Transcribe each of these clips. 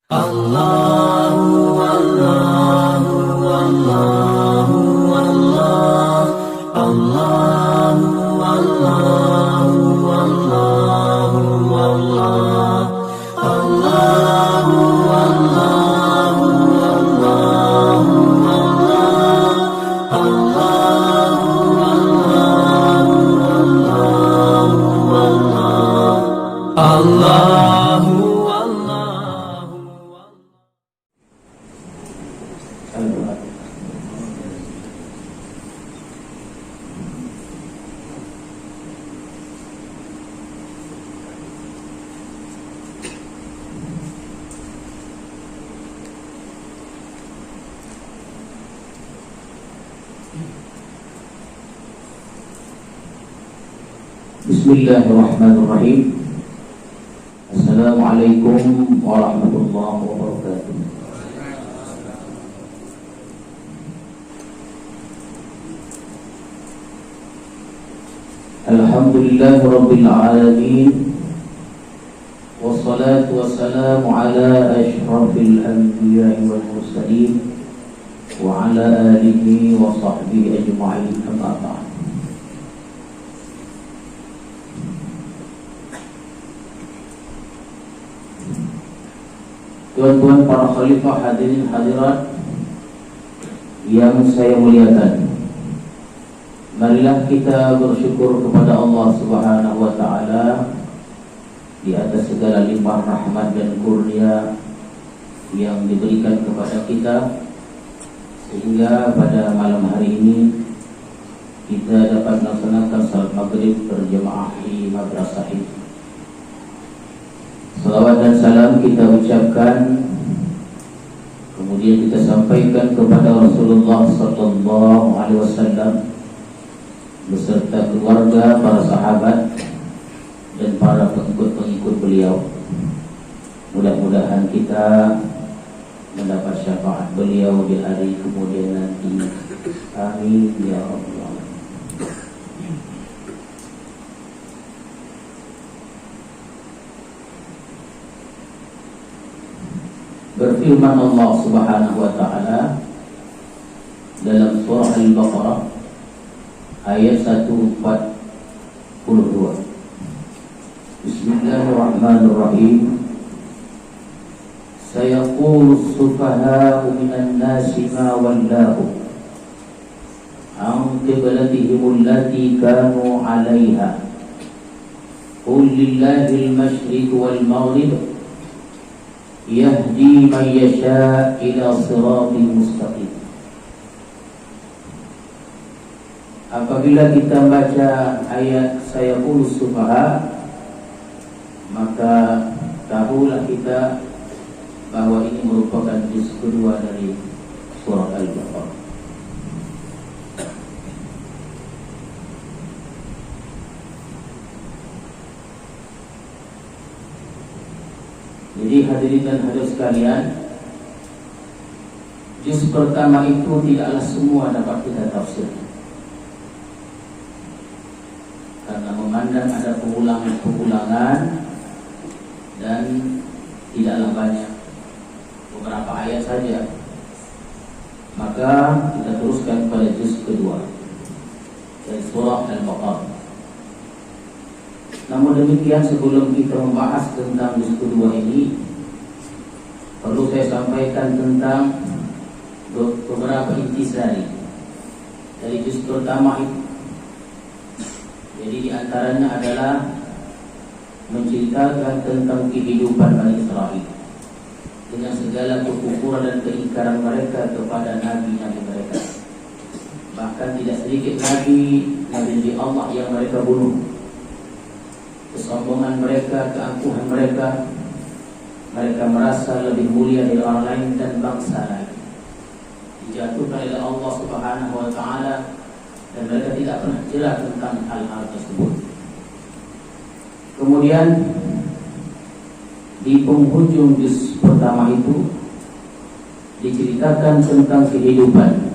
Allahu Allahu Allahu Allah Allahu Allahu Allahu Allah Allahu Allahu Allahu Allah Allahu Allahu Allahu Allahu Bismillahirrahmanirrahim. Assalamualaikum warahmatullahi wabarakatuh. Alhamdulillahi rabbil alamin. Wassalatu wassalamu ala asyrafil anbiya'i wal mursalin wa ala alihi wa sahbihi ajma'in, amma ba'd. Tuan-tuan para khalifah, hadirin hadirat yang saya muliakan, marilah kita bersyukur kepada Allah Subhanahu wa taala di atas segala limpah rahmat dan kurnia yang diberikan kepada kita, sehingga pada malam hari ini kita dapat melaksanakan salat maghrib berjemaah di madrasah ini. Salawat dan salam kita ucapkan, kemudian kita sampaikan kepada Rasulullah sallallahu alaihi wasallam beserta keluarga, para sahabat dan para pengikut-pengikut beliau. Mudah-mudahan kita mendapat syafaat beliau di hari kemudian nanti. Amin ya rabbal alamin. Berfirman Allah Subhanahu wa taala dalam surah Al-Baqarah ayat 142. Bismillahirrahmanirrahim. Sayaqulu as-sufaha'u minan nasi ma wallahu an qiblatihim allati kanu 'alayha. Qul lillahi al-masyriq wal maghrib yahdi man yasha' ila siratin mustaqim. Apabila kita baca ayat sayaqulu sufaha, maka tahulah kita bahwa ini merupakan juz kedua dari surah Al-Baqarah. Jadi hadirin dan hadirat sekalian, juz pertama itu tidaklah semua dapat kita tafsirkan, karena memandang ada pengulangan-pengulangan dan tidaklah banyak, beberapa ayat saja. Maka kita teruskan pada juz kedua dari surah Al-Baqarah. Namun demikian, sebelum kita membahas tentang juz kedua ini, perlu saya sampaikan tentang beberapa intisari dari juz pertama itu. Jadi di antaranya adalah menceritakan tentang kehidupan Bani Israel dengan segala kekufuran dan keingkaran mereka kepada nabi-nabi mereka. Bahkan tidak sedikit nabi Allah yang mereka bunuh. Kesombongan mereka, keangkuhan mereka, mereka merasa lebih mulia dari orang lain dan bangsa lain, dijatuhkan oleh Allah Subhanahu wa taala, dan mereka tidak pernah jelas tentang hal-hal tersebut. Kemudian di penghujung juz pertama itu diceritakan tentang kehidupan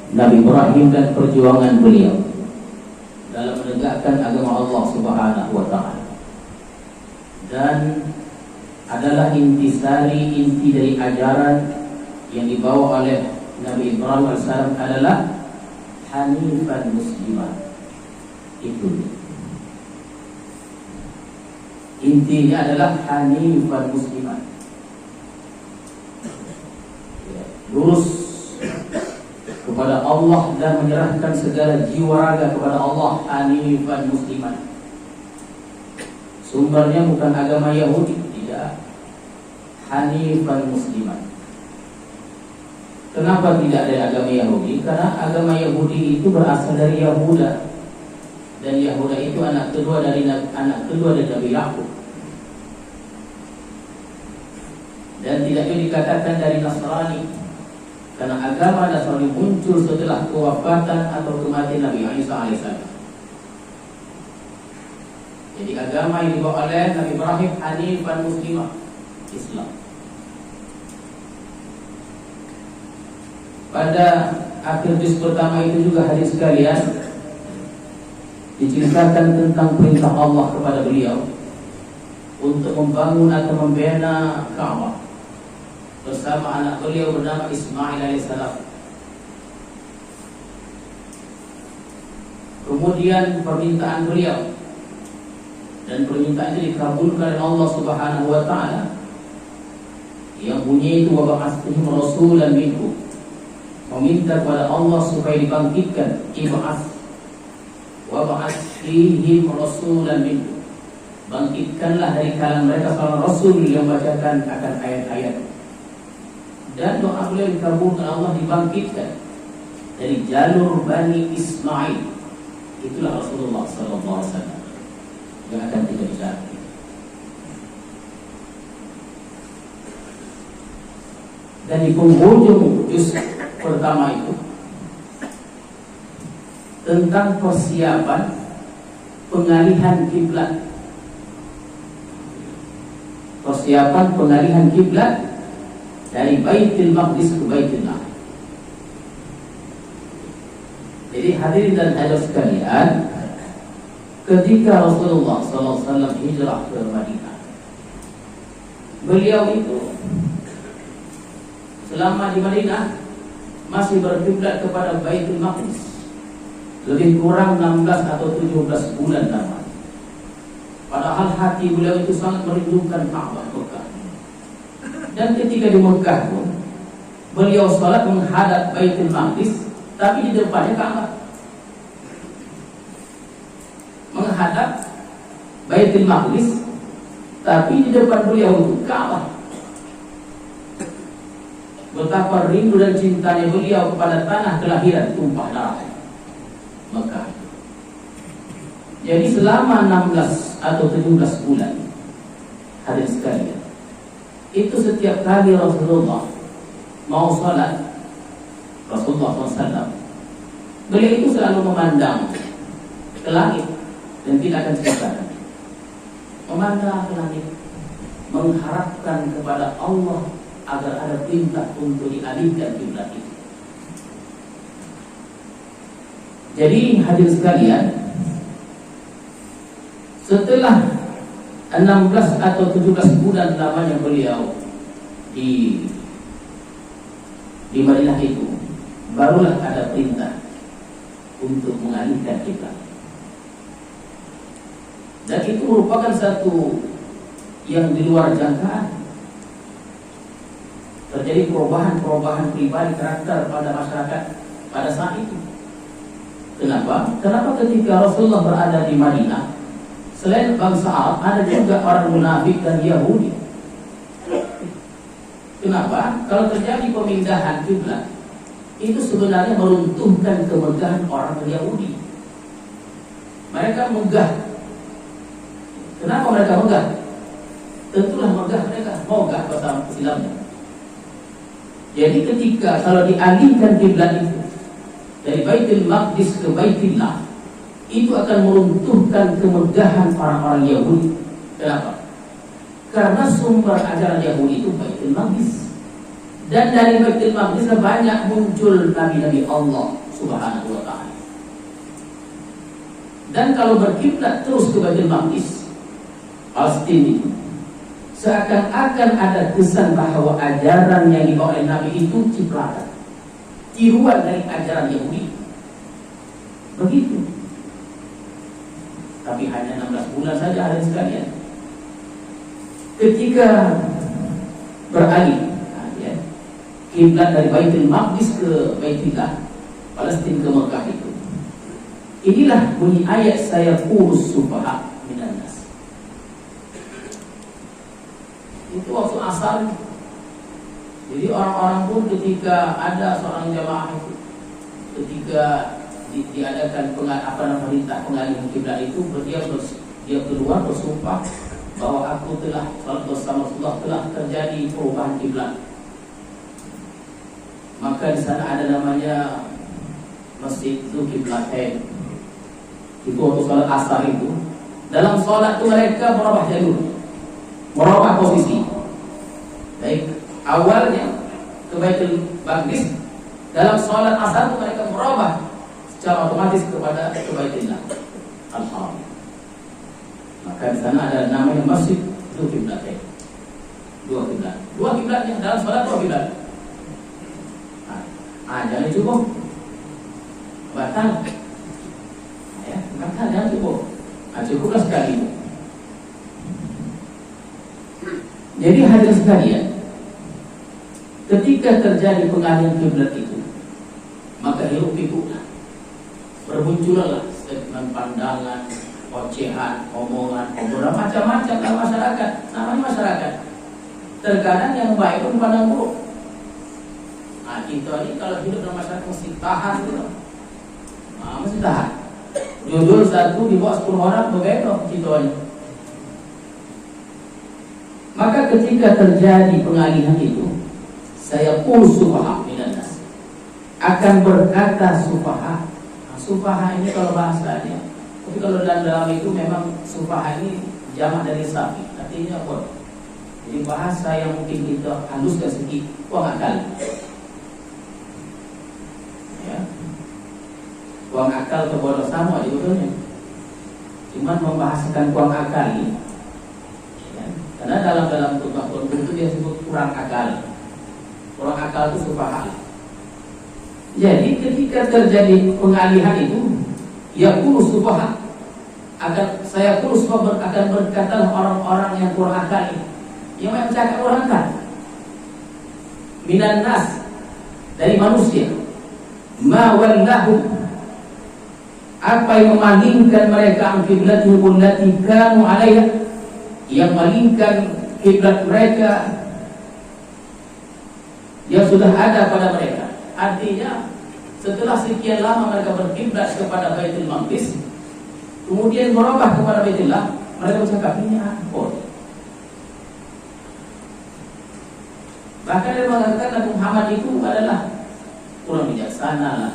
Nabi Ibrahim dan perjuangan beliau dalam menegakkan agama Allah Subhanahu wa taala. dan adalah inti dari ajaran yang dibawa oleh Nabi Ibrahim AS adalah hanifan muslimah. Itu intinya adalah hanifan muslimah, lurus kepada Allah dan menyerahkan segala jiwa raga kepada Allah. Hanifan muslimah, sumbernya bukan agama Yahudi, tidak. Hanifan muslimah. Kenapa tidak dari agama Yahudi? Karena agama Yahudi itu berasal dari Yahuda, dan Yahuda itu anak kedua dari Nabi Yakub, dan tidak boleh dikatakan dari Nasrani, karena agama Nasrani muncul setelah kewafatan atau kematian Nabi Isa alaihissalam. Jadi agama yang dibawa oleh Nabi Ibrahim hanifan muslimah, Islam. Pada akhir juz pertama itu juga hadis sekalian diceritakan tentang perintah Allah kepada beliau untuk membangun atau membina Ka'bah bersama anak beliau bernama Ismail alaihissalam. Kemudian permintaan beliau, dan permintaan itu dikabulkan oleh Allah Subhanahu wa taala yang bunyi itu wa ba'athihim rasulan minhum, meminta kepada Allah supaya dibangkitkan, ib'ats wa ba'athihim rasulan minhum, bangkitkanlah dari kalangan mereka seorang rasul yang membacakan akan ayat-ayat. Dan doa beliau dikabulkan, Allah dibangkitkan dari jalur Bani Ismail. Itulah Rasulullah SAW yang akan kita bicara. Dan di penghujung juz pertama itu tentang persiapan pengalihan kiblat. Persiapan pengalihan kiblat dari Baitul Maqdis ke Baitullah. Jadi hadirin dan hadirat sekalian, ketika Rasulullah SAW hijrah ke Madinah, beliau itu selama di Madinah masih berkiblat kepada Baitul Maqdis lebih kurang 16 atau 17 bulan lamanya. Padahal hati beliau itu sangat merindukan Ka'bah Mekah. Dan ketika di Mekah pun beliau salat menghadap Baitul Maqdis, tapi di depannya Ka'bah. Menghadap Baitul Maqdis, tapi di depan beliau itu Ka'bah. Betapa rindu dan cintanya beliau kepada tanah kelahiran tumpah darah Mekah. Jadi selama 16 atau 17 bulan, hadirin sekalian, itu setiap kali Rasulullah mau salat, Rasulullah SAW, beliau itu selalu memandang ke langit dan tidak akan ceritakan. Memandang ke langit, mengharapkan kepada Allah agar ada perintah untuk dialihkan kiblat itu. Jadi hadirin sekalian, setelah 16 atau 17 bulan lamanya beliau di Madinah itu, barulah ada perintah untuk mengalihkan kiblat. Dan itu merupakan satu yang di luar jangkaan. Terjadi perubahan pribadi karakter pada masyarakat pada saat itu. Kenapa? Kenapa ketika Rasulullah berada di Madinah, selain bangsa Arab, ada juga orang munafik dan Yahudi. Kenapa? Kalau terjadi pemindahan kiblat, itu sebenarnya meruntuhkan kemegahan orang Yahudi. Mereka megah. Kenapa mereka megah? Tentulah megah mereka, mogah bahasa Islamnya. Jadi ketika kalau dialihkan kiblat itu dari Baitul Maqdis ke Baitullah, itu akan meruntuhkan kemegahan orang-orang Yahudi. Kenapa? Karena sumber ajaran Yahudi itu Baitul Maqdis, dan dari Baitul Maqdis banyak muncul nabi-nabi Allah Subhanahu wa taala. Dan kalau berkiblat terus ke Baitul Maqdis, Palestina itu seakan-akan ada kesan bahwa ajaran yang dibawa oleh Nabi itu cipratan, tiruan dari ajaran Yahudi. Begitu. Tapi hanya 16 bulan saja hari sekalian. Ketika beralih kiblat dari Baitul Maqdis ke Baitullah, Palestina ke Mekah itu. Inilah bunyi ayat saya kurus sufaha minan nas. Itu waktu asal. Jadi orang-orang pun ketika ada seorang jamaah itu, ketika diadakan perintah pengalihan kiblat itu, dia keluar bersumpah bahwa aku telah salat bersama Rasulullah, telah terjadi perubahan kiblat. Maka di sana ada namanya Masjid Zulkiflatain. Itu waktu salat asar itu, dalam salat itu mereka merubah jalur, merubah posisi. Baik, awalnya ke Baitul Maqdis, dalam salat asar itu mereka merubah secara otomatis kepada Baitullah Al-Haram. Maka di sana ada namanya Masjid Zulkiflatain. Dua kiblat yang dalam salat dua kiblat. Jangan cukup batal, ya, batal jangan cukup. Cukuplah sekali. Jadi hadirin sekalian, ketika terjadi pengalihan kiblat itu, maka hiruk pikuklah, bermunculah statement, pandangan, ocehan, omongan, obrolan macam-macam dalam masyarakat. Namanya masyarakat. Terkadang yang baik pun pandang buruk. Kita ini kalau hidup dalam masyarakat mesti tahan gitu. Mesti tahan. Judul satu di bawah 10 orang begitu kita ini. Maka ketika terjadi pengalihan itu, saya sufaha minan nas, akan berkata sufaha. Sufaha ini kalau bahasanya, tapi kalau dalam itu memang sufaha ini jamak dari sapi, artinya apa? Jadi bahasa yang mungkin kita haluskan sedikit, kurang akal. Kuang akal ke bodoh sama sebetulnya. Cuma membahasakan kuang akal ini, ya. Karena dalam tugas itu dia sebut kurang akal. Kurang akal itu sufaha. Jadi ketika terjadi pengalihan itu, ya kurus sufaha, akan berkata orang-orang yang kurang akal ini, yang mencakap orang akal. Minan nas, dari manusia, ma wallahu, apa yang memalingkan mereka an qiblatihim allati kanu 'alaiha, yang malingkan kiblat mereka yang sudah ada pada mereka. Artinya setelah sekian lama mereka berkiblat kepada Baitul Maqdis, kemudian berubah kepada Baitullah, mereka bercakap ini apa? Bahkan dia mengatakan Nabi Muhammad itu adalah kurang bijaksana lah.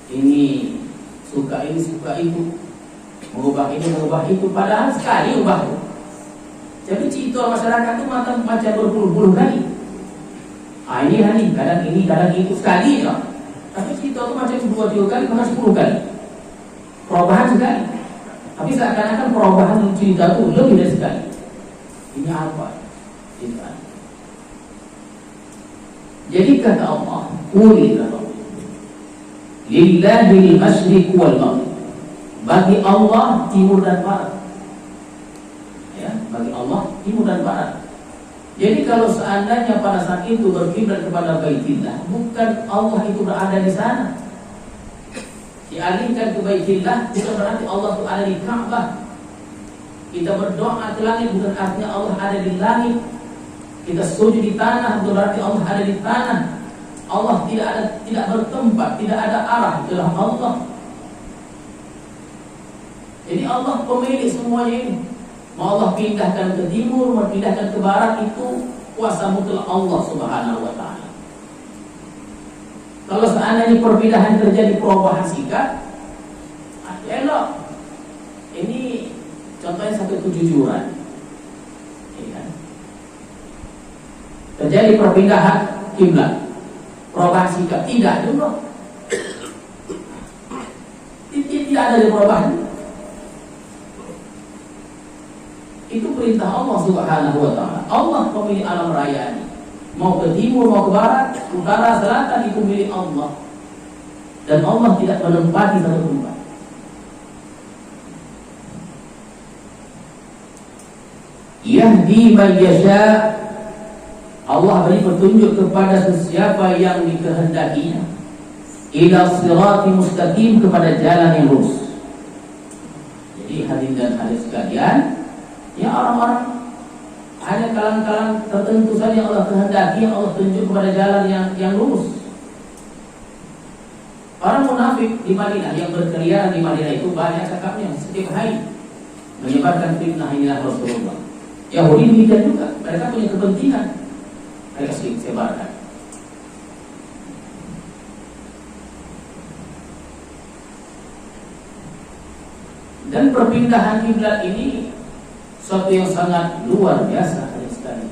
Ini suka itu, mengubah ini, mengubah itu, padahal sekali ubah. Jadi citra masyarakat itu macam berpuluh-puluh kali. Ini kadang itu sekali ya. Tapi citra itu macam 2-3 kali, bahkan 10 kali. Perubahan sekali. Tapi seakan-akan perubahan cerita itu lebih dari sekali. Ini apa? Jadi kata Allah, Lillahil masyriq wal maghrib. Bagi Allah timur dan barat. Ya, bagi Allah timur dan barat. Jadi kalau seandainya pada saat itu berkiblat kepada Baitullah, bukan Allah itu berada di sana. Dialihkan ke Baitullah bukan berarti Allah itu ada di Ka'bah. Kita berdoa ke langit bukan artinya Allah ada di langit. Kita sujud di tanah bukan berarti Allah ada di tanah. Allah tidak bertempat, tidak ada arah, itulah Allah. Jadi Allah pemilik semuanya ini. Mau Allah pindahkan ke timur, mau pindahkan ke barat, itu kuasa mutlak Allah Subhanahu wa ta'ala. Kalau seandainya perpindahan terjadi perubahan sikap, elok. Ini contohnya satu kejujuran. Ya. Terjadi perpindahan kiblat, perubahan sikap, tidak dulu. Tidak ada perubahan. perintah Allah Subhanahu wa taala. Allah pemilik alam raya ini. Mau ke timur, mau ke barat, utara, selatan itu milik Allah. Dan Allah tidak menempati satu tempat. Yahdi man yasha. Allah beri petunjuk kepada sesiapa yang dikehendakinya ila sirati mustaqim, kepada jalan yang lurus. Jadi hadirin dan hadirat sekalian, ya orang-orang hanya kalangan-kalangan tertentu saja yang Allah kehendaki, yang Allah tunjuk kepada jalan yang lurus. Orang munafik di Madinah yang berkeliaran di Madinah itu banyak cakapnya setiap hari menyebarkan fitnah inilah Rasulullah. Yahudi demikian juga, mereka punya kepentingan, mereka sebarkan. Dan perpindahan kiblat ini suatu yang sangat luar biasa sekali.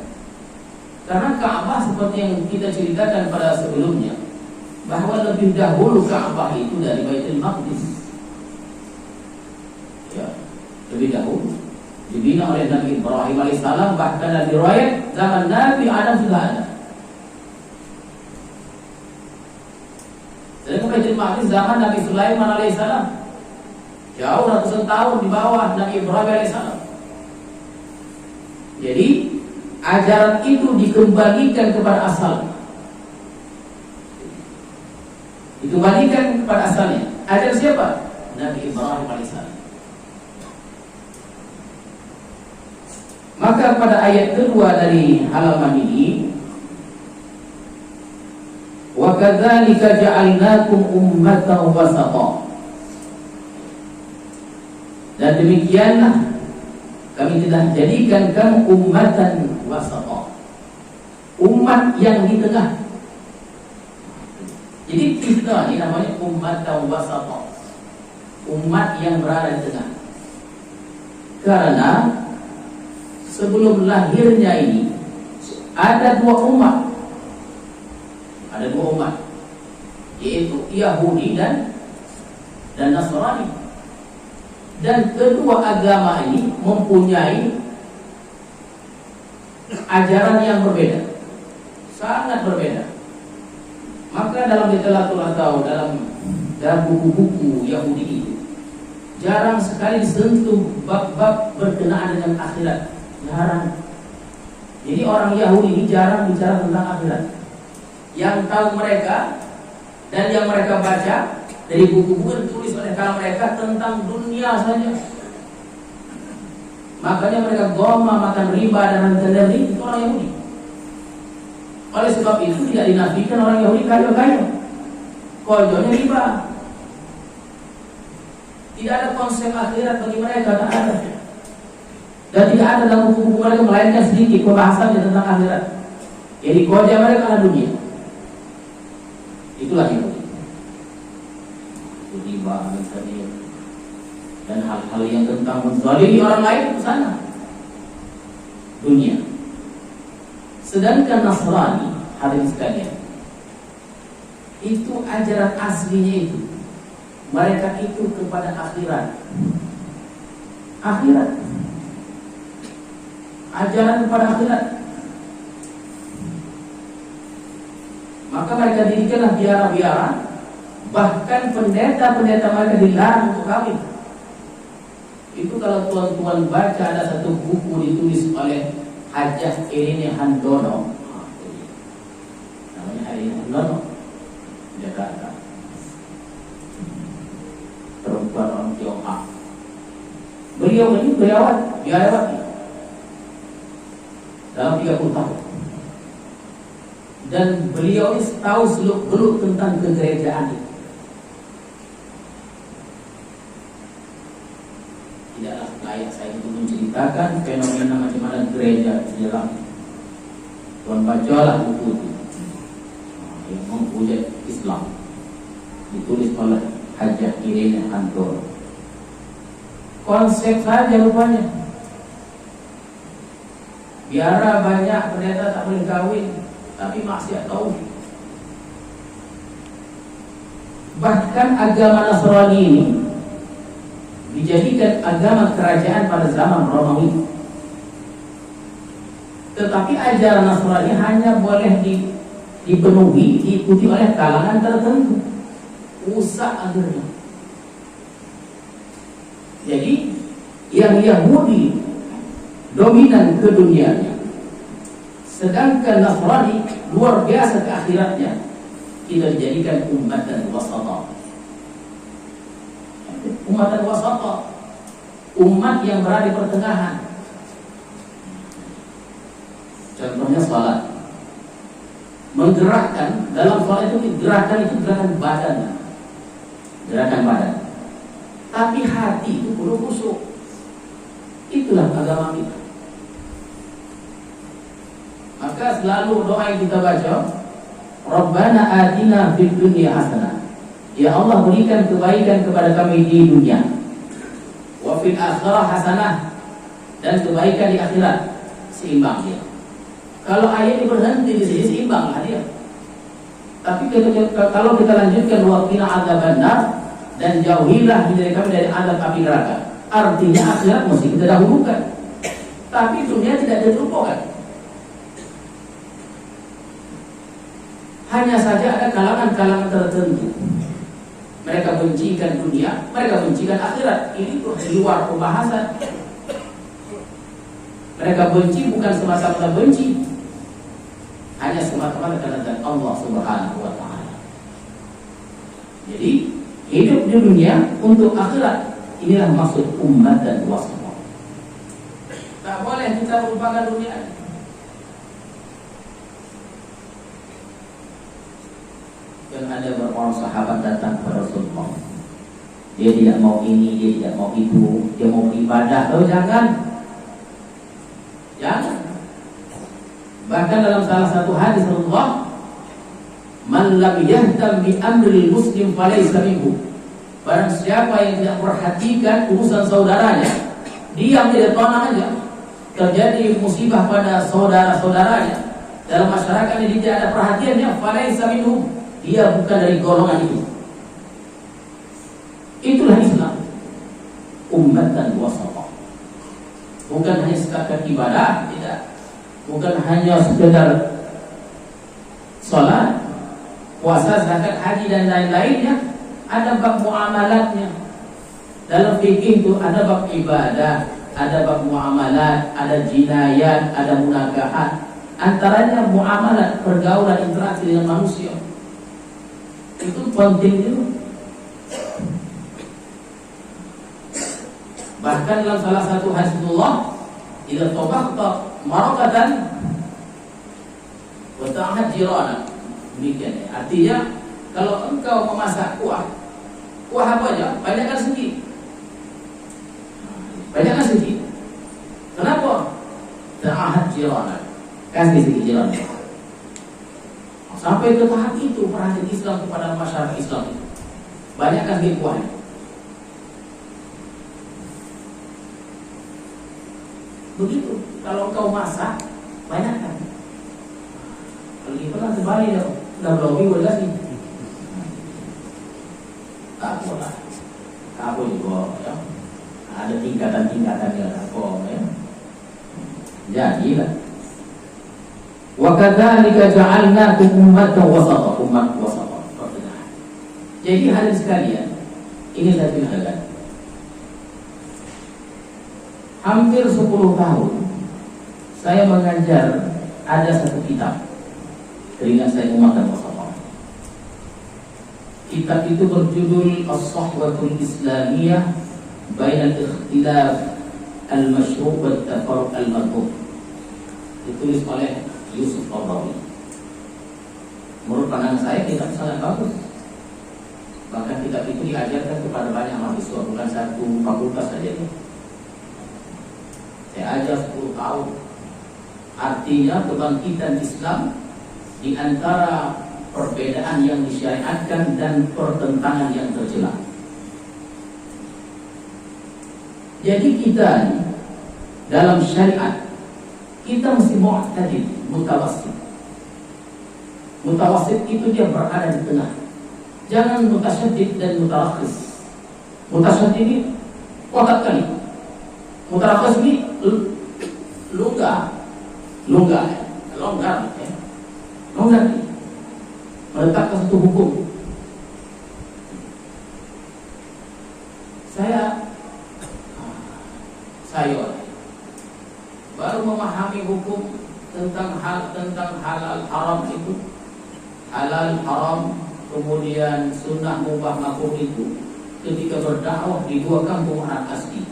Karena Ka'bah seperti yang kita ceritakan pada sebelumnya, bahwa lebih dahulu Ka'bah itu dari Baitul Maqdis. Ya, lebih dahulu dibina oleh Nabi Ibrahim alaihissalam, bahkan ada riwayat zaman Nabi Adam sudah ada. Dan Baitul Maqdis zaman Nabi Sulaiman alaihissalam, jauh ratusan tahun di bawah Nabi Ibrahim alaihissalam. Jadi ajaran itu dikembalikan kepada asalnya. Dikembalikan kepada asalnya. Ajaran siapa? Nabi Ibrahim alaihissalam. Maka pada ayat kedua dari halaman ini, wa kadzalika ja'alnakum ummatan wasata. Dan demikianlah kami telah jadikan kamu ummatan wasata, umat yang di tengah. Jadi kita ini namanya ummatan wasata, umat yang berada di tengah. Karena sebelum lahirnya ini ada dua umat, yaitu Yahudi dan Nasrani. Dan kedua agama ini mempunyai ajaran yang berbeda, sangat berbeda. Maka dalam literatur atau dalam buku-buku Yahudi itu jarang sekali disentuh bab-bab berkenaan dengan akhirat. Jarang. Jadi orang Yahudi ini jarang bicara tentang akhirat. Yang tahu mereka dan yang mereka baca dari buku-buku yang ditulis oleh kalangan mereka tentang dunia saja. Makanya mereka goma, makan riba dan lain-lain, itu orang Yahudi. Oleh sebab itu tidak dinafikan orang Yahudi kaya-kaya, kojonya riba. Tidak ada konsep akhirat bagi mereka, tak ada. Dan tidak ada dalam buku-buku mereka melainkan sedikit pembahasannya tentang akhirat. Jadi koja mereka adalah dunia. Itulah Yahudi. Riba dan hal-hal yang tentang menzalimi orang lain ke sana, dunia. Sedangkan Nasrani, hadirin sekalian, itu ajaran aslinya itu, mereka itu kepada akhirat. Ajaran kepada akhirat. Maka mereka dirikanlah biara-biara. Bahkan pendeta-pendeta mereka dilarang untuk kawin. Itu kalau tuan-tuan baca, ada satu buku ditulis oleh Hajjah Irene Handono, namanya Irene Handono, Jakarta, perempuan orang Tionghoa. Beliau ini biarawati dalam 30 tahun. Dan beliau ini tahu seluk-beluk tentang kegerejaan itu. Tidaklah layak saya itu menceritakan fenomena macam mana gereja di dalam. Tuan bacalah buku itu, yang menghujat Islam, ditulis oleh Hajjah Irene Handono. Konsep saja rupanya. Biara banyak, pendeta tak boleh kawin, tapi maksiat tauhid. Bahkan agama Nasrani ini dijadikan agama kerajaan pada zaman Romawi. Tetapi ajaran Nasrani hanya boleh dipenuhi, diikuti oleh kalangan tertentu. Rusak akhirnya. Jadi yang Yahudi dominan ke dunianya, sedangkan Nasrani luar biasa ke akhiratnya. Kita dijadikan ummatan wasata. Ummatan wasata, umat yang berada di pertengahan. Contohnya salat. Menggerakkan, dalam salat itu gerakan badan. Gerakan badan. Tapi hati itu perlu khusyuk. Itulah agama kita. Maka selalu doa yang kita baca, Rabbana atina fid dunya hasanah. Ya Allah, berikan kebaikan kepada kami di dunia. Wa fil akhirah hasanah, dan kebaikan di akhirat. Seimbang dia. Kalau ayat ini berhenti di sini, seimbanglah dia. Tapi kalau kita lanjutkan wa qina adzabannar, dan jauhilah diri kami dari azab api neraka. Artinya akhirat mesti kita dahulukan. Tapi dunia tidak dilupakan. Hanya saja ada kalangan-kalangan tertentu. Mereka bencikan dunia, mereka bencikan akhirat. Ini di luar pembahasan. Mereka benci bukan semata-mata benci, hanya semata-mata karena Allah Subhanahu wa Ta'ala. Jadi hidup di dunia untuk akhirat, inilah maksud umat dan wasata. Tak boleh kita melupakan dunia. Dan ada beberapa sahabat datang kepada Rasulullah. Dia tidak mau ini, dia tidak mau itu, dia mau ibadah. Oh jangan. Bahkan dalam salah satu hadis Rasulullah, man lam yahtam bi amril muslim falaysa minhu. Barang siapa yang tidak perhatikan urusan saudaranya, diam tidak tonang aja, terjadi musibah pada saudara-saudaranya dalam masyarakat ini, tidak ada perhatiannya, falaysa minhu. Dia bukan dari golongan itu. Itulah Islam, ummatan wasata. Bukan hanya sekadar ibadah, tidak. Bukan hanya sekedar salat, puasa, zakat, haji dan lain-lainnya. Ada bab muamalatnya. Dalam fikih itu ada bab ibadah, ada bab muamalat, ada jinayat, ada munakahat. Antaranya muamalat, pergaulan, interaksi dengan manusia. Itu penting itu. Bahkan dalam salah satu hadis Rasulullah, idza tabaqta marqatan wa ta'ahad jirana. Demikian. Artinya kalau engkau memasak kuah apa aja, banyakkan sedikit. Banyakkan sedikit. Kenapa? Ta'ahad jirana. Kasih sedikit jirana. Sampai ke tahap itu perhatian Islam kepada masyarakat Islam. Banyakkan sedikit kuahnya. Begitu. Kalau engkau masak, banyakkan. Kalau kita kan sebalik ya, sudah berlebih boleh lagi. Tak boleh. Apa juga ya. Ada tingkatan-tingkatannya apa ya. Jadilah. Wa kadzalika ja'alnakum ummatan wasata, umat wasata. Jadi hadirin sekalian, ini saya ceritakan. Hampir 10 tahun saya mengajar, ada satu kitab. Teringat saya umat dan wasata. Kitab itu berjudul As-Sahwatul Islamiyah Bainal Ikhtilaf Al-Mashru' wa Tafarruq Al-Madhub. Ditulis oleh Yusuf Qaradawi. Menurut pandangan saya kitab sangat bagus. Bahkan kitab itu diajarkan kepada banyak mahasiswa, bukan satu fakultas saja. Saya ajar 10 tahun. Artinya kebangkitan Islam di antara perbedaan yang disyariatkan dan pertentangan yang tercela. Jadi kita dalam syariat kita mesti mu'tadil, mutawassit. Mutawassit itu dia berada di tengah. Jangan mutasyaddid dan mutarakhis. Mutasyadid ini kotak kali. Mutarakhis ini lungga. longgar ya, longgar menetapkan satu hukum. Saya baru memahami hukum tentang halal haram itu, halal haram, kemudian sunnah mubah makruh itu ketika berdakwah di dua kampung orang asli,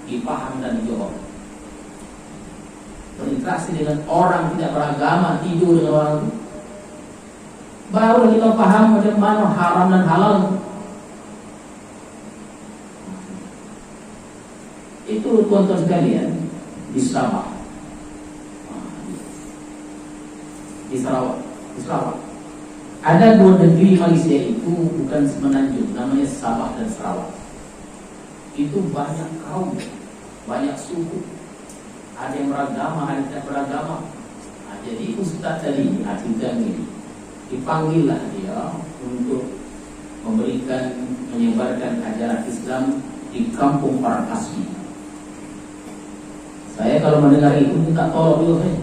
di Pahang dan di Johor. Berinteraksi dengan orang tidak beragama, tidur dengan orang itu, baru kita paham bagaimana haram dan halal. Itu tuan-tuan sekalian di Sarawak. Di Sarawak. Ada dua negeri Malaysia itu bukan semenanjung, namanya Sabah dan Sarawak. Itu banyak kaum, banyak suku. Ada yang beragama, ada yang tidak beragama. Nah, jadi Ustaz tadi, Hakim ini dipanggillah dia untuk menyebarkan ajaran Islam di kampung orang asli. Saya kalau mendengar itu minta tolong juga saya.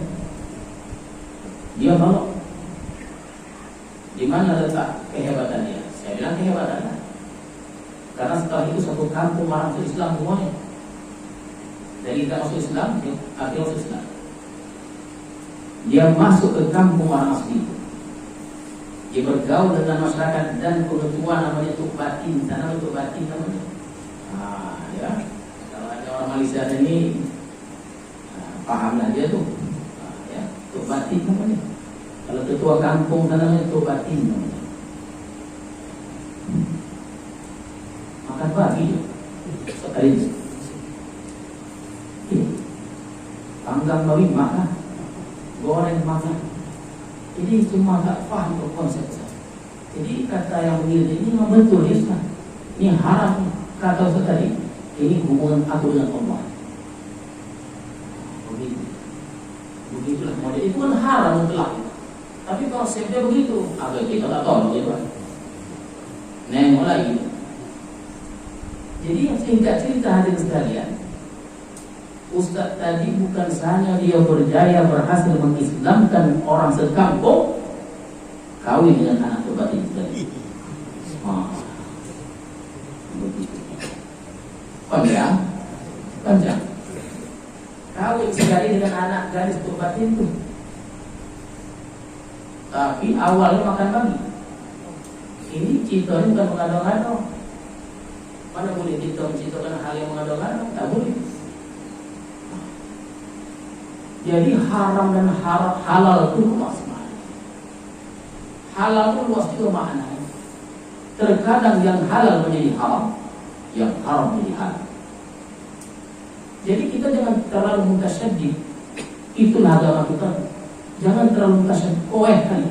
Dia tolong. Di mana letak kehebatannya? Saya bilang kehebatannya. Karena setelah itu satu kampung orang Islam semuanya. Jadi kita masuk Islam, akhirnya masuk Islam. Dia masuk ke kampung orang asli. Dia bergaul dengan masyarakat dan pengetahuan namanya Tuk Batin. Sana Tuk Batin namanya. Nah, ya. Kalau ada orang Malaysia ini pahamlah dia tuh. Nah, ya, Tuk Batin namanya. Kalau ketua kampung namanya Tuk Batin namanya. Makan pagi sekali. Panggang babi makan, goreng makan. Jadi cuma tak faham konsep saya. Jadi kata yang begini ini memang betul Islam. Ini haram. Kata saya tadi, ini hubungan aku dengan Allah. Begitulah model itu kan haram mutlak. Tapi konsepnya begitu. Agak kita tak tahu gitu. Nengok lagi. Jadi yang singkat cerita hadirin sekalian, Ustaz tadi bukan saja dia berjaya berhasil mengislamkan orang sekampung, kawin dengan anak Batin tadi. Panjang. Kawin sekali dengan anak gadis Batin itu. Tapi awalnya makan babi. Ini cita bukan mengadang-adang. Mana boleh kita menciptakan hal yang mengadang-adang? Tak boleh. Jadi haram dan halal itu luas maknanya. Halal itu luas juga maknanya. Terkadang yang halal menjadi haram, yang haram menjadi halal. Jadi kita jangan terlalu mutasyadid. Itulah agama kita. Jangan terlalu mutasyadid. Kali.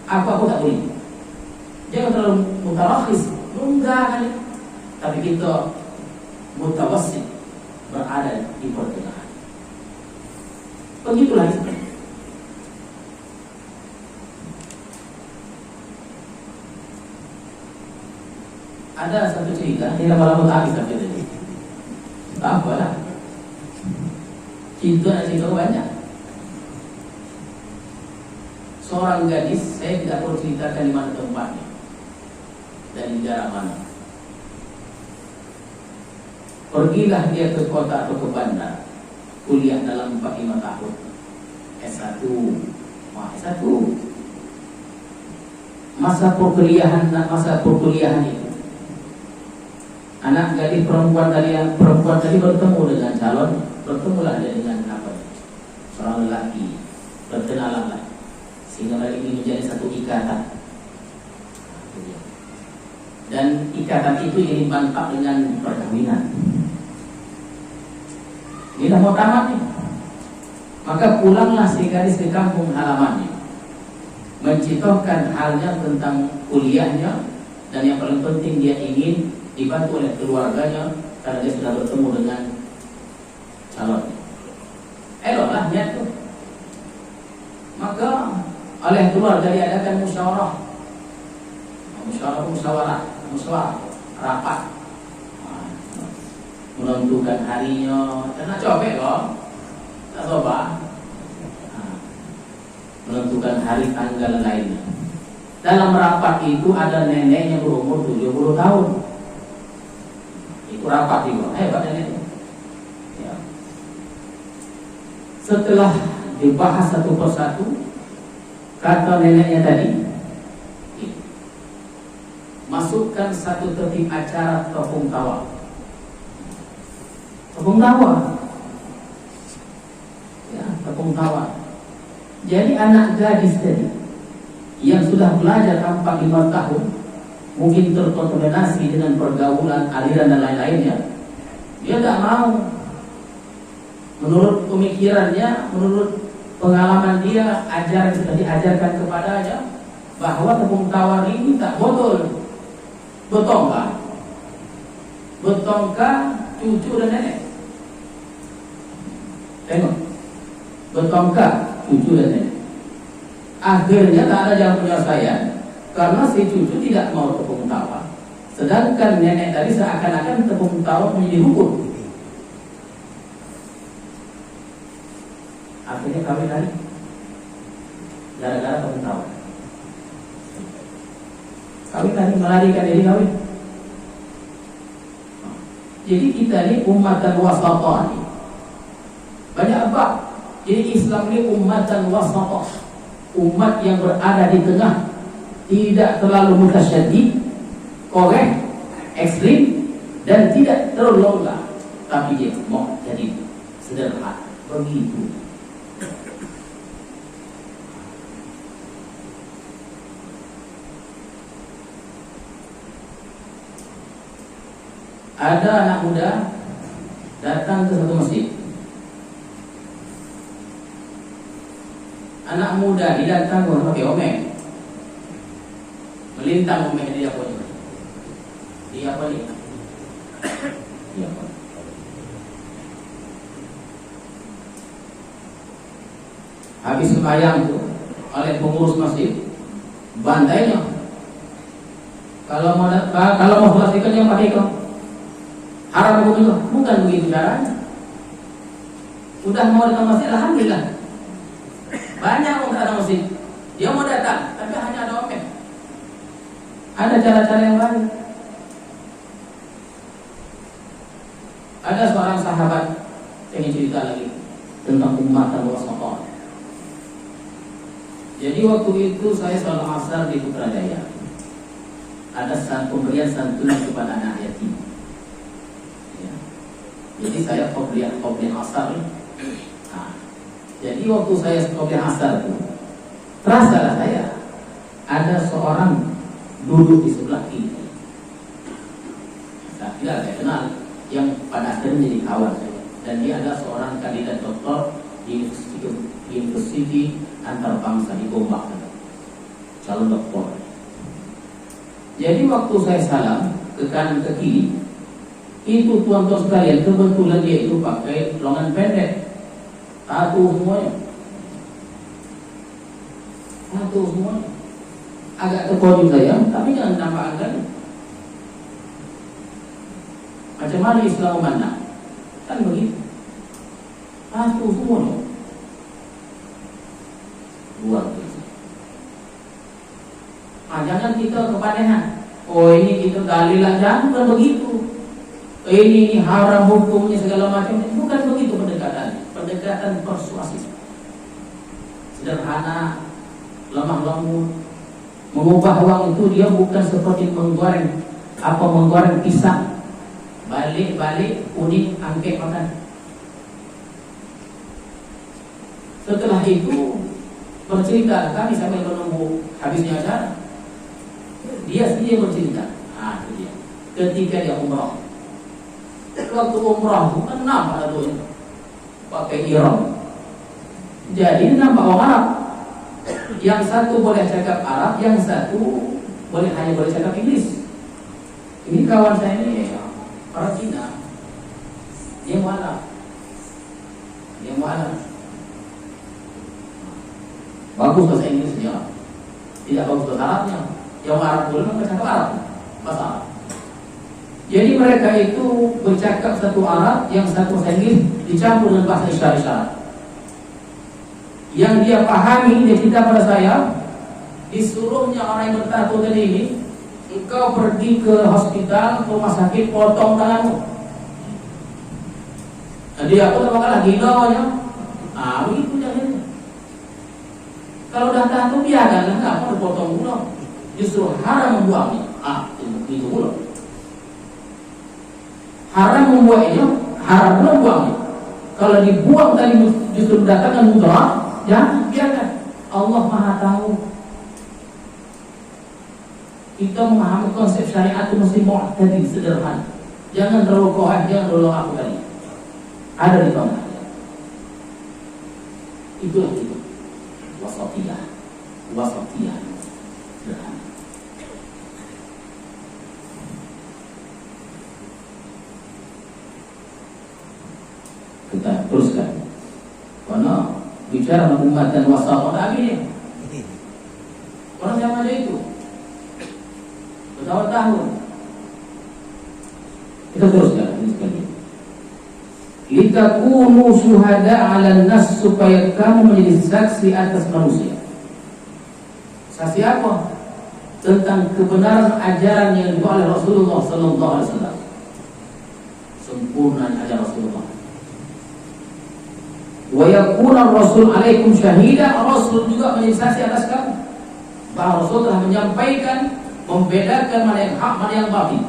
Apa tak boleh. Jangan terlalu mutarakhis. Enggak kali. Tapi kita mutawassit, berada di pertengahan. Begitulah Islam. Ada satu cerita, ini lama-lama tak habis tapi tadi. Tak apalah. Cerita banyak. Seorang gadis, saya tidak perlu ceritakan di mana tempatnya dan di daerah mana. Pergilah dia ke kota atau ke bandar, kuliah dalam 4-5 tahun, S1. S1. Masa perkuliahan itu, anak gadis perempuan tadi bertemu dengan calon, bertemulah dia dengan seorang lelaki, berkenalanlah, sehingga mereka ini menjadi satu ikatan. Dan ikatan itu jadi mantap dengan perkawinan. Ini dah mau tamat nih. Maka pulanglah si gadis ke kampung halamannya, menceritakan halnya tentang kuliahnya, dan yang paling penting dia ingin dibantu oleh keluarganya karena dia sudah bertemu dengan calon. Eloklah niat tuh. Maka oleh keluarga diadakan musyawarah, rapat, menentukan harinya. Karena capek kok, tak coba. menentukan hari tanggal lainnya. Dalam rapat itu ada neneknya berumur 70 tahun. Itu rapat itu, hebat neneknya. Ya. Setelah dibahas satu persatu, kata neneknya tadi, masukkan satu tertib acara tepung tawa. Tepung tawa. Ya, tepung tawa. Jadi anak gadis tadi yang sudah belajar 4-5 tahun, mungkin terkontaminasi dengan pergaulan, aliran dan lain-lainnya, dia tidak mau. Menurut pemikirannya, menurut pengalaman dia, ajaran sudah diajarkan kepadanya bahwa tepung tawar ini tak botol. Betongkah? Betongkah cucu dan nenek? Tengok. Betongkah cucu dan nenek? Akhirnya tak ada jalan penyelesaian karena si cucu tidak mau tepung tawar. Sedangkan nenek tadi seakan-akan tepung tawar menjadi hukum. Akhirnya kawin lagi gara-gara tepung tawar. Kawin lagi, melarikan diri kawin. Jadi kita ini ummatan wasatah. Banyak apa? Jadi Islam ini ummatan wasatah, umat yang berada di tengah, tidak terlalu mutasyadid, korek, ekstrim, dan tidak terlalu longgar, tapi dia mau jadi sederhana. Begitu. Ada anak muda datang ke satu masjid. Anak muda didatang pakai omeng, melintang omeng dia apa ini? Dia apa ini? Dia apa? Habis sembahyang tuh oleh pengurus masjid, bantainya. Kalau mau selesaikan yang pakai kau. Haram hukum itu bukan begitu caranya. Sudah mau datang masjid, alhamdulillah. Banyak orang datang masjid, dia mau datang, tapi hanya ada omeng. Ada cara-cara yang lain. Ada seorang sahabat, saya ingin cerita lagi tentang umat dan wasatah. Jadi waktu itu saya sholat asar di Putrajaya. Ada pemberian santunan kepada anak yatim. Jadi saya qobliyah asar. Nah, jadi waktu saya qobliyah asar itu, terasa saya ada seorang duduk di sebelah kiri. Saya tidak saya kenal, yang pada akhirnya menjadi kawan saya. Dan dia adalah seorang kandidat doktor di University Antarbangsa di Gombak, calon doktor. Jadi waktu saya salam ke kanan ke kiri, itu tuan-tuan sekalian, kebetulan dia itu pakai lengan pendek, tato semuanya, agak terkojok saya, tapi jangan tampakkan. Macam mana Islam memandang? Kan begitu, tato semuanya, luar biasa. Jangan kita kepadehan. Oh ini kita dalilah, jangan bukan begitu. Ini haram hukumnya segala macam. Bukan begitu pendekatan persuasif, sederhana, lemah lembut. Mengubah uang itu dia bukan seperti menggoreng pisang, balik kuning angket makan. Setelah itu bercerita, kami sambil menunggu habisnya acara, dia sendiri bercerita. Itu dia. Ketika dia umrah, waktu umrah itu kan nampak tuh pakai ihram. Jadi nampak orang Arab. Yang satu boleh cakap Arab, yang satu hanya boleh cakap Inggris. Ini kawan saya ini orang Cina. Dia mualaf. Bagus bahasa Inggrisnya, tidak bagus bahasa Arabnya. Yang Arab boleh bercakap Arab, bahasa Arab. Jadi mereka itu bercakap satu Arab, yang satu bahasa Inggris dicampur dengan bahasa isyarat. yang dia pahami, dia cerita pada saya, disuruhnya orang yang bertato tadi ini, engkau pergi ke hospital, ke rumah sakit, potong tanganmu. Jadi aku terbakar gila ya. Begitu jadinya. Kalau dah tato biarkan, enggak apa dipotong dulu. Justru haram membuangnya. Itu dulu. Haram membuangnya, haram pula membuangnya. Kalau dibuang tadi justru mendatangkan mudarat, jangan biarkan. Allah Maha tahu. Kita memahami konsep syariat itu mesti mu'tadil, sederhana. Jangan terlalu koah, jangan terlalu aku tadi. Ada di tengah. Itulah itu. Wasatiyah. Wasatiyah. Sederhana. Kita teruskan. Karena bicara umat dan wasat ini. Orang yang ada itu bertahun-tahun. Kita teruskan sekali. Litakunu syuhada 'alan nas, supaya kamu menjadi saksi atas manusia. Saksi apa? Tentang kebenaran ajaran yang dibawa oleh Rasulullah sallallahu alaihi wasallam. Sempurna ajaran Rasulullah. Wa yakuna Rasul 'alaikum syahida, Rasul juga menjadi saksi atas kamu. Bahwa Rasul telah menyampaikan, membedakan mana yang hak, mana yang batil.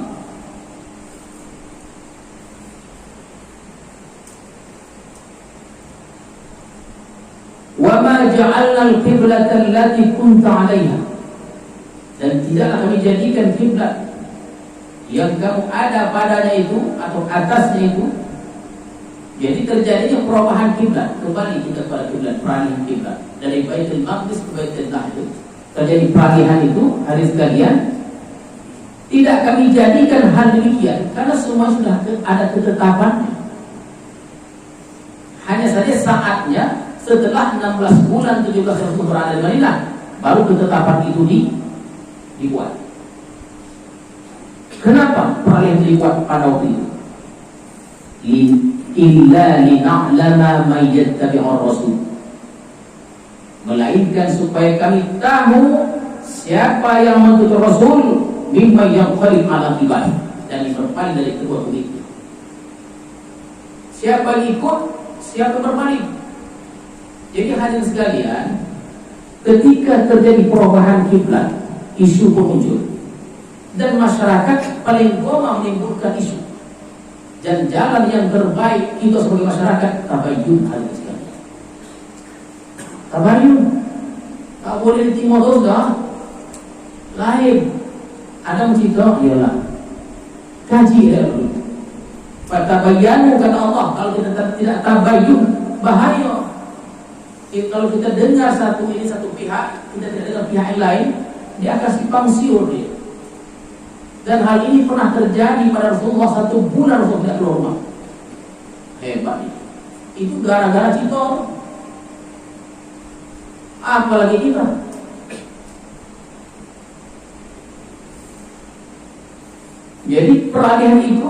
Wa ma ja'alna al-qiblata allati kunta 'alaiha, dan tidaklah kami jadikan kiblat yang kamu ada padanya itu atau atasnya itu. Jadi terjadinya perubahan kiblat, kembali kita pada kiblat, peralihan kiblat dari Baitul Maqdis ke Baitul Lahd. Terjadi peralihan itu, hari sekalian. Tidak kami jadikan hal demikian karena semua sudah ada ketetapannya. Hanya saja saatnya setelah 16 bulan 17 Rasul berada di Madinah, baru ketetapan itu dibuat. Kenapa peralihan dibuat pada waktu itu? Illa lina'lama man yattabi'ur rasul, melainkan supaya kami tahu siapa yang mengikuti Rasul, mimma yanqalib ala qibai, dan yang berpaling dari kedua pemiliknya. Siapa yang ikut, siapa yang berpaling. Jadi hadirin sekalian, ketika terjadi perubahan kiblat, isu pun muncul, dan masyarakat paling goma menimbulkan isu. Dan jalan yang terbaik kita sebagai masyarakat tabayyun, hadirin sekalian. Tabayyun, tak boleh ditimur terus dah. Lain, ada mencipta, ialah kaji ya dulu. Tabayyanu kata Allah, kalau kita tidak tabayyun bahaya. Kalau kita dengar satu pihak, kita tidak dengar pihak yang lain, dia akan simpang siur dia. Dan hal ini pernah terjadi pada Rasulullah 1 bulan Rasulullah tidak keluar rumah. Hebat itu gara-gara cito. Apalagi kita. Jadi peralihan itu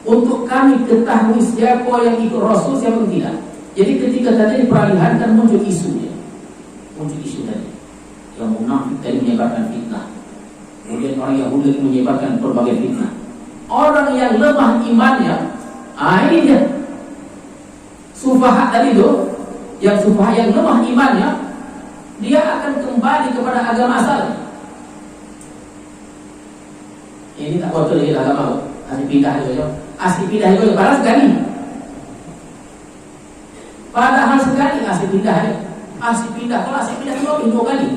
untuk kami ketahui siapa yang ikut Rasul, siapa yang tidak. Jadi ketika terjadi peralihan kan muncul isunya. Muncul isu tadi yang munafik tadi menyebarkan fitnah. Kemudian orang Yahudi menyebarkan berbagai fitnah. Orang yang lemah imannya, ini dia. Sufaha tadi itu, yang sufaha yang lemah imannya, dia akan kembali kepada agama asalnya. Ini tak betul lagi agama, asli pindah itu, asli pindah itu, padahal sekali. Padahal sekali asli pindah, asli pindah, kalau asli pindah itu 2 kali.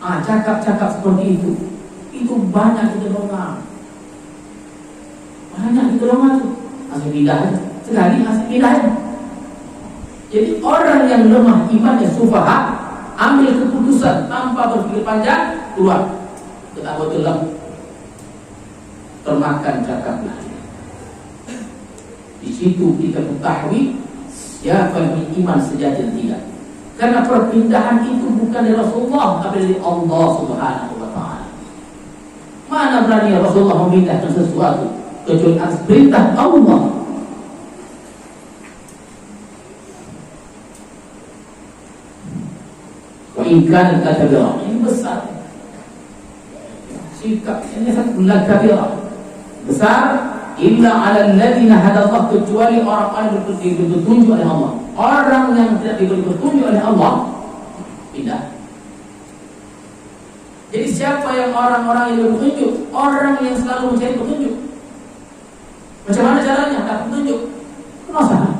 Cakap-cakap seperti itu banyak kita dengar. Banyak kita dengar tuh. Asli pindah aja. Sekali asli pindah aja. Jadi orang yang lemah imannya, sufaha, ambil keputusan tanpa berpikir panjang, keluar. Kita betul termakan cakaplah. Di situ kita ketahui siapa yang beriman sejati dan tidak. Karena perpindahan itu bukan dari Rasulullah, tapi dari Allah Subhanahu wa ta'ala. Mana berani Rasulullah memindahkan sesuatu kecuali atas perintah Allah. Wa in kana kabira, ini besar. Sikap ini sangat kabira, besar. Illa 'ala alladziina hadallahu, kecuali orang-orang yang diberi petunjuk oleh Allah. Orang yang tidak diberi petunjuk oleh Allah tidak. Jadi siapa yang orang-orang yang berpetunjuk? Orang yang selalu mencari petunjuk. Macam mana caranya? Tak petunjuk. Masalah.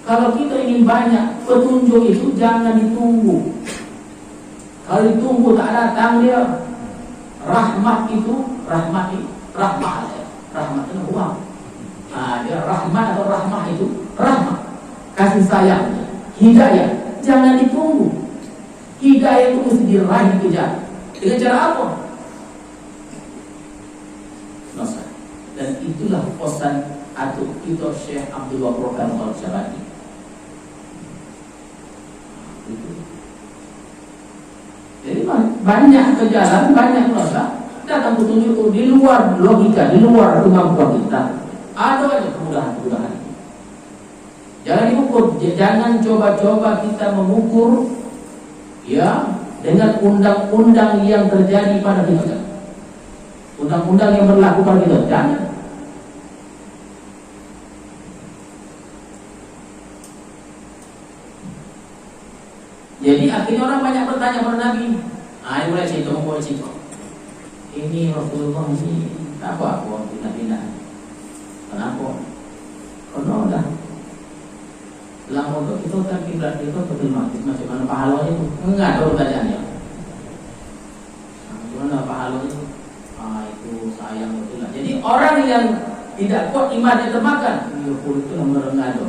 Kalau kita ingin banyak petunjuk itu jangan ditunggu. Kalau ditunggu tak datang dia. Rahmat itu uang. Dia rahmat atau rahmah itu rahmat, kasih sayang, hidayah. Jangan ditunggu. Hidayah itu mesti diraih, dikejar. Dengan cara apa? Nasihat. Dan itulah pesan atau kita Syekh Abdul Wahab Al-Syarani. Jadi banyak kejalan, banyak nasihat. Datang petunjuk di luar logika, di luar kemampuan kita. Ada aja kemudahan-kemudahan. Jangan diukur, jangan coba-coba kita mengukur ya dengan undang-undang yang terjadi pada kita. Undang-undang yang berlaku pada kita, jangan. Jadi akhirnya orang banyak bertanya pada Nabi. Ini mulai cerita. Ini Rasulullah ini apa aku pindah-pindah? Kenapa? Karena dah lama tu kita kan kiblat kita betul mati macam mana pahalanya itu? Enggak ada pertanyaannya. Macam mana pahalanya itu? Itu sayang betul lah. Jadi orang yang tidak kuat imannya termakan, itu merengado.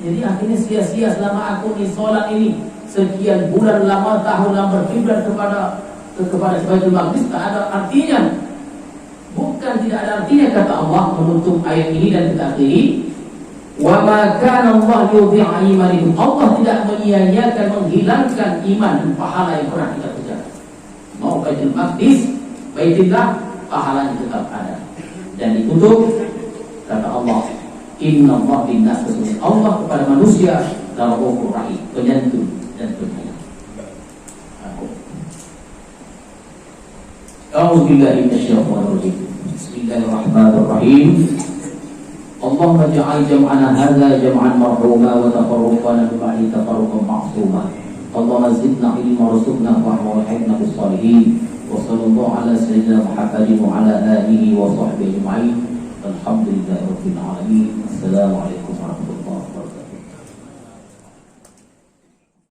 Jadi akhirnya sia-sia selama aku di solat ini sekian bulan lama tahun lama berkiblat kepada Baitul Maqdis, tak ada artinya. Bukan tidak ada artinya, kata Allah menutup ayat ini dan kita akhiri, wa ma kana Allah yudhi'a imanikum. Allah tidak menyia-nyiakan, menghilangkan iman dan pahala yang pernah kita kerjakan. Mau Baitul Maqdis, Baitullah, pahalanya tetap ada. Dan ditutup kata Allah, inna Allah binnas, Allah kepada manusia Rahmanur Rahim, penyantun dan penyayang. A'udzu billahi minasyaitonir rajim. Bismillahirrahmanirrahim. Allahumma ja'al jam'ana hadza jam'an marhuma wa tafarruqana min ba'di tafarruqan ma'suma. Allahumma zidna ilma warzuqna fahma wa hifdna bis salihin. Wa sallallahu ala sayyidina Muhammadin wa ala alihi wa sahbihi ajma'in. Alhamdulillahirabbil alamin. Assalamualaikum warahmatullahi wabarakatuh.